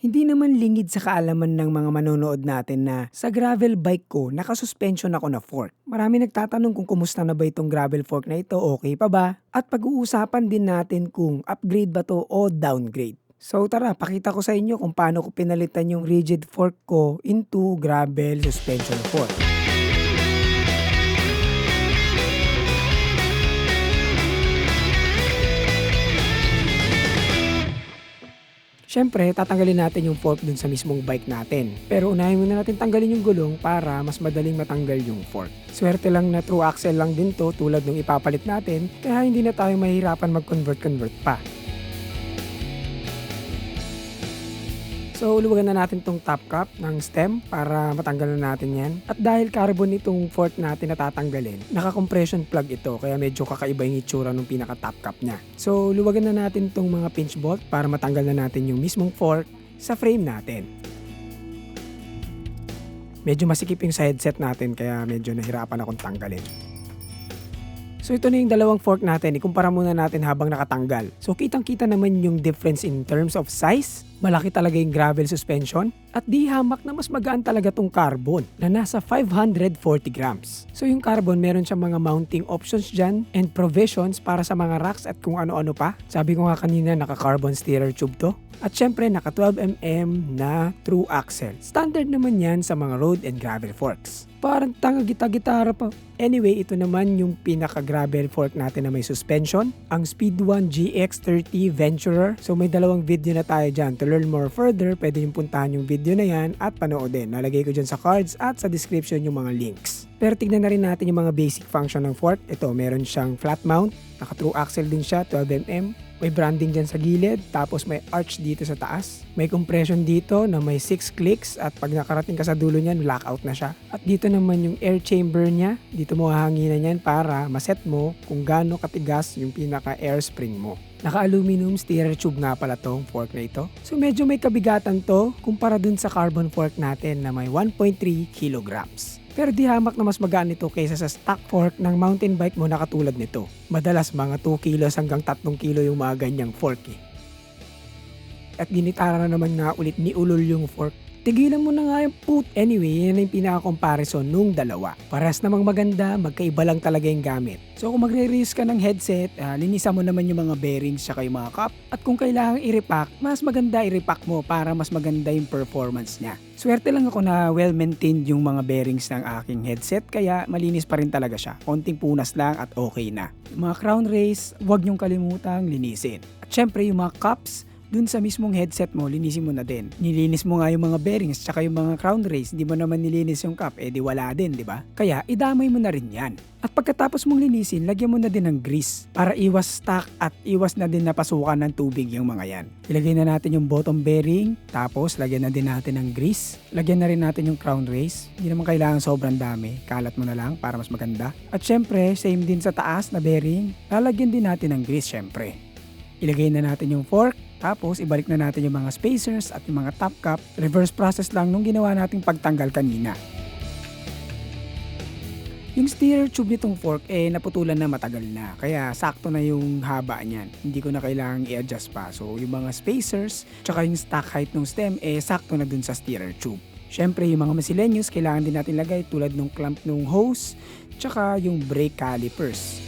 Hindi naman lingid sa kaalaman ng mga manonood natin na sa gravel bike ko, nakasuspension ako na fork. Marami nagtatanong kung kumusta na ba itong gravel fork na ito, okay pa ba? At pag-uusapan din natin kung upgrade ba to o downgrade. So tara, pakita ko sa inyo kung paano ko pinalitan yung rigid fork ko into gravel suspension fork. Siyempre, tatanggalin natin yung fork dun sa mismong bike natin. Pero unahin muna natin tanggalin yung gulong para mas madaling matanggal yung fork. Swerte lang na true axle lang din to tulad nung ipapalit natin, kaya hindi na tayo mahihirapan mag-convert pa. So, luwagan na natin tong top cap ng stem para matanggal na natin yan. At dahil carbon itong fork natin na tatanggalin, naka-compression plug ito kaya medyo kakaiba yung itsura ng pinaka-top cap niya. So, luwagan na natin tong mga pinch bolt para matanggal na natin yung mismong fork sa frame natin. Medyo masikip yung sa headset natin kaya medyo nahirapan akong tanggalin. So ito na yung dalawang fork natin, ikumpara muna natin habang nakatanggal. So kitang-kita naman yung difference in terms of size. Malaki talaga yung gravel suspension at di hamak na mas magaan talaga tong carbon na nasa 540 grams. So yung carbon meron siyang mga mounting options dyan and provisions para sa mga racks at kung ano-ano pa. Sabi ko nga kanina naka-carbon steerer tube to. At syempre naka 12mm na true axle. Standard naman yan sa mga road and gravel forks. Parang tanga gita-gitara pa. Anyway, ito naman yung pinaka-gravel fork natin na may suspension. Ang Speed 1 GX30 Venturer. So may dalawang video na tayo dyan. To learn more further, pwede yung puntahan yung video na yan at panoodin. Nalagay ko dyan sa cards at sa description yung mga links. Pero tignan na rin natin yung mga basic function ng fork. Ito, meron siyang flat mount. Naka-true axle din siya, 12mm. May branding dyan sa gilid, tapos may arch dito sa taas. May compression dito na may 6 clicks at pag nakarating ka sa dulo niyan, lockout na siya. At dito naman yung air chamber niya. Dito mo hahanginan yan para maset mo kung gaano katigas yung pinaka-air spring mo. Naka-aluminum steerer tube nga pala tong fork na ito. So medyo may kabigatan to kumpara dun sa carbon fork natin na may 1.3 kilograms. Pero di hamak na mas magaan ito kaysa sa stock fork ng mountain bike mo na katulad nito. Madalas mga 2 kilos hanggang 3 kilo yung mga ganyang fork eh. At ginitara na naman nga ulit ni ulol yung fork. Tigilan mo na nga yung put. Anyway, yan yung pinaka-comparison nung dalawa. Parehas namang maganda, magkaiba lang talaga yung gamit. So kung magre-reuse ka ng headset, linisan mo naman yung mga bearings saka yung mga cup. At kung kailangang i-repack, mas maganda i-repack mo para mas maganda yung performance niya. Swerte lang ako na well-maintained yung mga bearings ng aking headset kaya malinis pa rin talaga siya. Konting punas lang at okay na. Yung mga crown race, huwag niyong kalimutang linisin. At syempre yung mga cups, dun sa mismong headset mo, linisin mo na din. Nilinis mo nga yung mga bearings tsaka yung mga crown race, hindi mo naman nilinis yung cup, di wala din, di ba? Kaya idamay mo na rin yan. At pagkatapos mong linisin, lagyan mo na din ng grease para iwas stock at iwas na din napasukan ng tubig yung mga yan. Ilagay na natin yung bottom bearing, tapos lagyan na din natin ng grease. Lagyan na rin natin yung crown race. Hindi naman kailangan sobrang dami, kalat mo na lang para mas maganda. At syempre, same din sa taas na bearing, lalagyan din natin ng grease syempre. Ilagay na natin yung fork, tapos ibalik na natin yung mga spacers at yung mga top cap. Reverse process lang nung ginawa nating pagtanggal kanina. Yung steerer tube nitong fork naputulan na matagal na. Kaya sakto na yung haba niyan. Hindi ko na kailangang i-adjust pa. So yung mga spacers tsaka yung stock height ng stem sakto na dun sa steerer tube. Syempre yung mga miscellaneous kailangan din natin lagay tulad ng clamp ng hose tsaka yung brake calipers.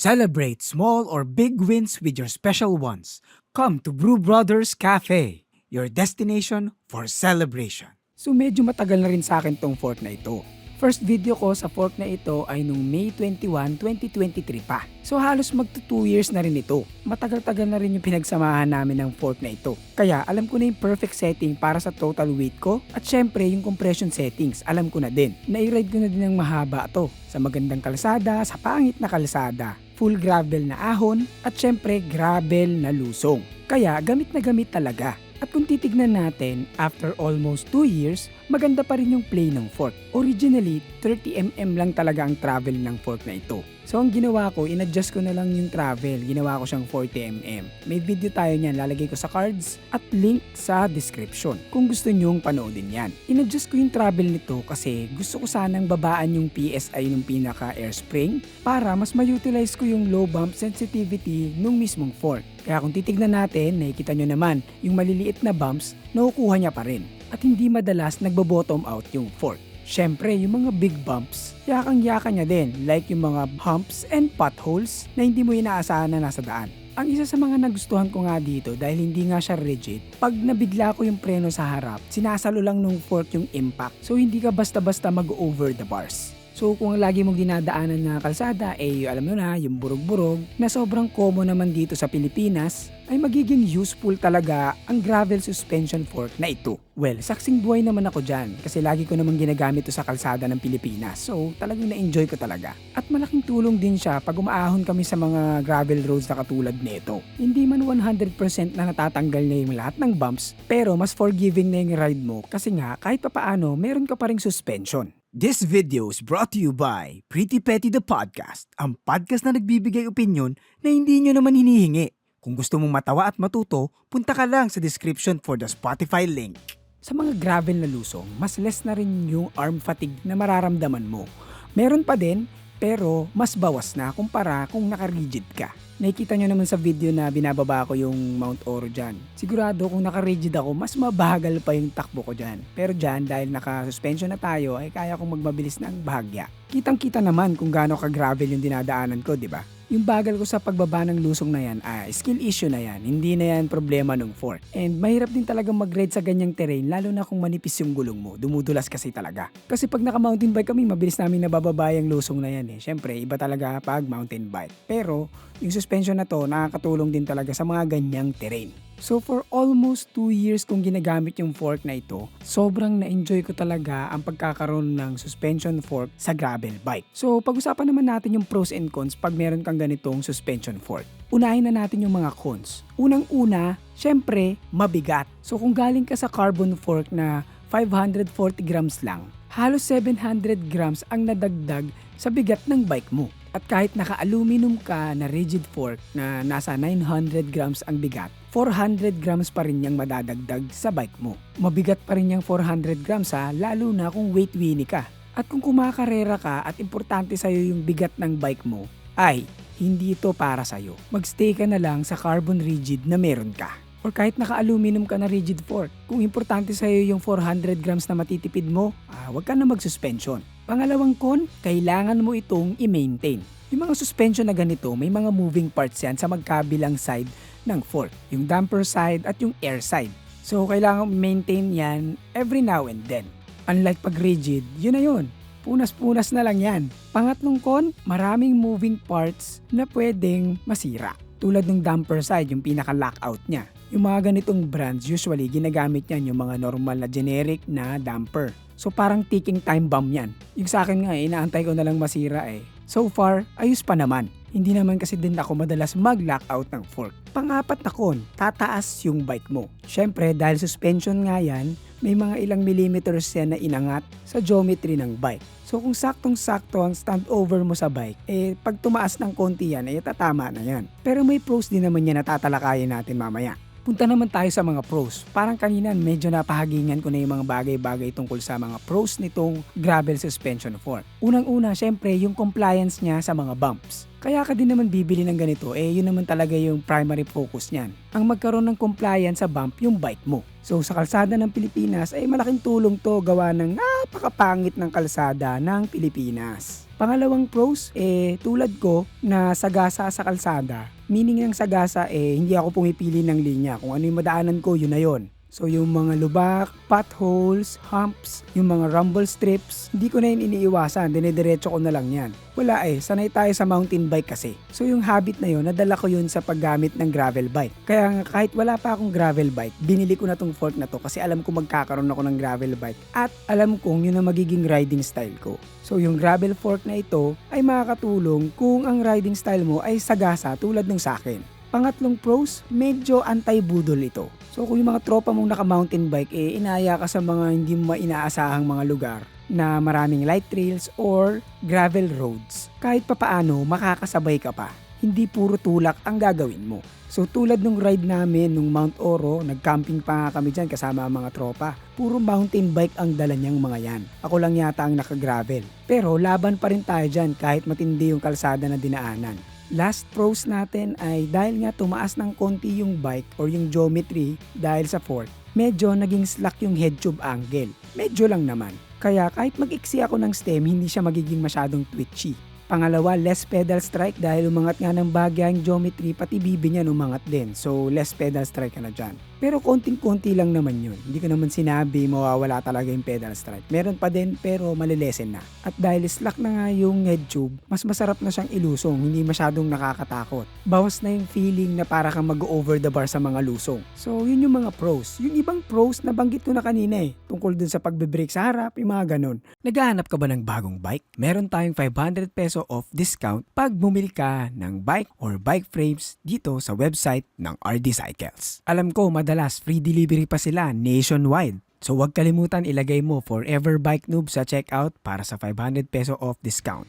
Celebrate small or big wins with your special ones. Come to Brew Brothers Cafe, your destination for celebration. So medyo matagal na rin sa akin tong fork na ito. First video ko sa fork na ito ay nung May 21, 2023 pa. So halos magto 2 years na rin ito. Matagal-tagal na rin yung pinagsamahan namin ng fork na ito. Kaya alam ko na yung perfect setting para sa total weight ko at syempre yung compression settings alam ko na din. Nai-ride ko na din ng mahaba to sa magandang kalsada, sa pangit na kalsada. Full gravel na ahon at syempre gravel na lusong. Kaya gamit na gamit talaga. At kung titignan natin, after almost 2 years, maganda pa rin yung play ng fork. Originally, 30mm lang talaga ang travel ng fork na ito. So ang ginawa ko, in-adjust ko na lang yung travel. Ginawa ko siyang 40mm. May video tayo niyan, lalagay ko sa cards at link sa description kung gusto nyong panoodin yan. In-adjust ko yung travel nito kasi gusto ko sanang babaan yung PSI ng pinaka air spring para mas ma-utilize ko yung low bump sensitivity nung mismong fork. Kaya kung titignan natin, nakikita nyo naman, yung maliliit na bumps, nakukuha niya pa rin. At hindi madalas nagbo-bottom out yung fork. Syempre, yung mga big bumps, yakang-yaka niya din, like yung mga humps and potholes na hindi mo inaasahan na nasa daan. Ang isa sa mga nagustuhan ko nga dito dahil hindi nga siya rigid, pag nabigla ko yung preno sa harap, sinasalo lang nung fork yung impact. So hindi ka basta-basta mag-over the bars. So kung lagi mong dinadaanan na kalsada, alam mo na, yung burog-burog, na sobrang common naman dito sa Pilipinas, ay magiging useful talaga ang gravel suspension fork na ito. Well, saksing buhay naman ako dyan kasi lagi ko naman ginagamit ito sa kalsada ng Pilipinas. So talagang na-enjoy ko talaga. At malaking tulong din siya pag umaahon kami sa mga gravel roads na katulad nito. Hindi man 100% na natatanggal na yung lahat ng bumps, pero mas forgiving na yung ride mo kasi nga kahit papaano meron ka pa ring suspension. This video is brought to you by Pretty Petty the Podcast, ang podcast na nagbibigay opinyon na hindi nyo naman hinihingi. Kung gusto mong matawa at matuto, punta ka lang sa description for the Spotify link. Sa mga gravel na lusong, mas less na rin yung arm fatigue na mararamdaman mo. Meron pa din, pero mas bawas na kumpara kung naka-rigid ka. Nakikita nyo naman sa video na binababa ko yung Mount Oro dyan. Sigurado kung naka-rigid ako, mas mabagal pa yung takbo ko dyan. Pero dyan, dahil naka-suspension na tayo, ay kaya kong magmabilis ng bahagya. Kitang-kita naman kung gaano ka-gravel yung dinadaanan ko, di ba? Yung bagal ko sa pagbaba ng lusong na yan, skill issue na yan. Hindi na yan problema ng fork. And mahirap din talaga mag-ride sa ganyang terrain, lalo na kung manipis yung gulong mo. Dumudulas kasi talaga. Kasi pag naka-mountain bike kami, mabilis namin nabababa yung lusong na yan. Siyempre, iba talaga pag mountain bike. Pero, yung suspension na to, nakakatulong din talaga sa mga ganyang terrain. So for almost 2 years kong ginagamit yung fork na ito, sobrang na-enjoy ko talaga ang pagkakaroon ng suspension fork sa gravel bike. So pag-usapan naman natin yung pros and cons pag meron kang ganitong suspension fork. Unahin na natin yung mga cons. Unang-una, syempre, mabigat. So kung galing ka sa carbon fork na 540 grams lang, halos 700 grams ang nadagdag sa bigat ng bike mo. At kahit naka-aluminum ka na rigid fork na nasa 900 grams ang bigat, 400 grams pa rin yung madadagdag sa bike mo. Mabigat pa rin yung 400 grams lalo na kung weight winnie ka. At kung kumakarera ka at importante sa'yo yung bigat ng bike mo, ay hindi ito para sa'yo. Magstay ka na lang sa carbon rigid na meron ka. Or kahit naka-aluminum ka na rigid fork, kung importante sa'yo yung 400 grams na matitipid mo, huwag ka na mag-suspension. Pangalawang con, kailangan mo itong i-maintain. Yung mga suspension na ganito, may mga moving parts yan sa magkabilang side ng fork. Yung damper side at yung air side. So, kailangan maintain yan every now and then. Unlike pag rigid, yun na yun. Punas-punas na lang yan. Pangatlong con, maraming moving parts na pwedeng masira. Tulad ng damper side, yung pinaka-lockout niya. Yung mga ganitong brands, usually ginagamit yan yung mga normal na generic na damper. So parang ticking time bomb yan. Yung sa akin nga inaantay ko na lang masira So far, ayos pa naman. Hindi naman kasi din ako madalas mag-lockout ng fork. Pang-apat na con, tataas yung bike mo. Syempre dahil suspension nga yan, may mga ilang millimeters yan na inangat sa geometry ng bike. So kung saktong-sakto ang stand over mo sa bike, pag tumaas ng konti yan, tatama na yan. Pero may pros din naman yan na tatalakayin natin mamaya. Punta naman tayo sa mga pros. Parang kanina medyo napahagingan ko na yung mga bagay-bagay tungkol sa mga pros nitong gravel suspension fork. Unang-una, syempre yung compliance niya sa mga bumps. Kaya ka din naman bibili ng ganito, yun naman talaga yung primary focus niyan. Ang magkaroon ng compliance sa bump yung bike mo. So sa kalsada ng Pilipinas malaking tulong to gawa ng napakapangit ng kalsada ng Pilipinas. Pangalawang pros, tulad ko na sagasa sa kalsada. Meaning ng sagasa, hindi ako pumipili ng linya. Kung ano yung madaanan ko, yun na yun. So yung mga lubak, potholes, humps, yung mga rumble strips, hindi ko na yun iniiwasan, dinediretso ko na lang yan. Wala sanay tayo sa mountain bike kasi. So yung habit na yun, nadala ko yun sa paggamit ng gravel bike. Kaya nga kahit wala pa akong gravel bike, binili ko na tong fork na to kasi alam ko magkakaroon ako ng gravel bike. At alam kong yun ang magiging riding style ko. So yung gravel fork na ito ay makakatulong kung ang riding style mo ay sagasa tulad ng sa akin. Pangatlong pros, medyo anti-budol ito. So kung yung mga tropa mong naka-mountain bike, inaya ka sa mga hindi mo inaasahang mga lugar na maraming light trails or gravel roads. Kahit papaano, makakasabay ka pa. Hindi puro tulak ang gagawin mo. So tulad nung ride namin nung Mount Oro, nag-camping pa nga kami dyan kasama ang mga tropa. Puro mountain bike ang dala niyang mga yan. Ako lang yata ang naka-gravel. Pero laban pa rin tayo dyan kahit matindi yung kalsada na dinaanan. Last pros natin ay dahil nga tumaas ng konti yung bike or yung geometry dahil sa fork, medyo naging slack yung head tube angle. Medyo lang naman. Kaya kahit mag-iksi ako ng stem, hindi siya magiging masyadong twitchy. Pangalawa, less pedal strike dahil umangat nga ng bagay ang geometry, pati bibi niya umangat din. So, less pedal strike ka na dyan. Pero konting-konti lang naman yun. Hindi ko naman sinabi mawawala talaga yung pedal strike. Meron pa din pero malilesen na. At dahil slack na nga yung head tube, mas masarap na siyang ilusong, hindi masyadong nakakatakot. Bawas na yung feeling na para kang mag-over the bar sa mga lusong. So, yun yung mga pros. Yung ibang pros, nabanggit ko na kanina tungkol dun sa pagbe-brake sa harap, yung mga ganun. Naghahanap ka ba ng bagong bike? Meron tayong 500 peso off discount pag bumili ka ng bike or bike frames dito sa website ng RD Cycles. Alam ko, madalas free delivery pa sila nationwide. So huwag kalimutan ilagay mo Forever Bike Noob sa checkout para sa 500 peso off discount.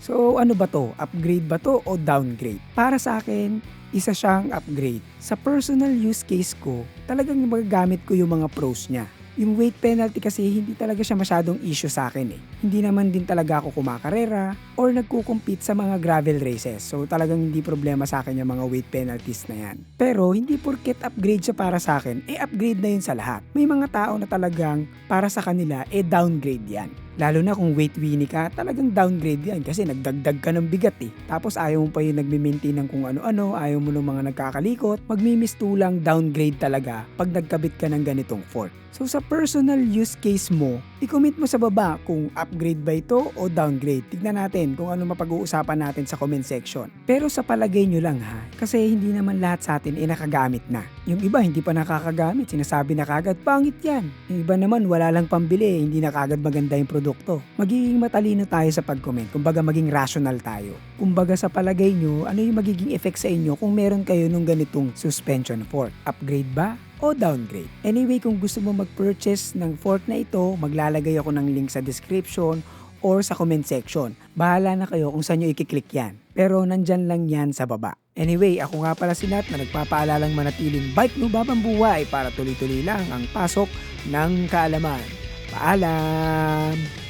So ano ba to? Upgrade ba to o downgrade? Para sa akin, isa siyang upgrade. Sa personal use case ko, talagang magagamit ko yung mga pros niya. Yung weight penalty kasi hindi talaga siya masyadong issue sa akin Hindi naman din talaga ako kumakarera or nagko-compete sa mga gravel races. So talagang hindi problema sa akin yung mga weight penalties na yan. Pero hindi porket upgrade siya para sa akin, upgrade na yun sa lahat. May mga tao na talagang para sa kanila, downgrade yan. Lalo na kung weight weenie ka, talagang downgrade yan kasi nagdagdag ka ng bigat Tapos ayaw mo pa yung nagme-maintain ng kung ano-ano, ayaw mo ng mga nagkakalikot, magmimistulang downgrade talaga pag nagkabit ka ng ganitong fork. So sa personal use case mo, i-comment mo sa baba kung upgrade ba ito o downgrade. Tignan natin kung ano mapag-uusapan natin sa comment section. Pero sa palagay nyo lang kasi hindi naman lahat sa atin nakagamit na. Yung iba hindi pa nakakagamit, sinasabi na kagad, pangit yan. Yung iba naman wala lang pambili, hindi na kagad maganda yung produkto. Magiging matalino tayo sa pag-comment, kumbaga maging rational tayo. Kumbaga sa palagay nyo, ano yung magiging effect sa inyo kung meron kayo nung ganitong suspension fork? Upgrade ba o downgrade? Anyway, kung gusto mo mag-purchase ng fork na ito, maglalagay ako ng link sa description or sa comment section. Bahala na kayo kung saan nyo i-click yan. Pero nandyan lang yan sa baba. Anyway, ako nga pala si Nat na nagpapaalalang manatiling bike no babang buhay para tuloy-tuloy lang ang pasok ng kaalaman. Paalam!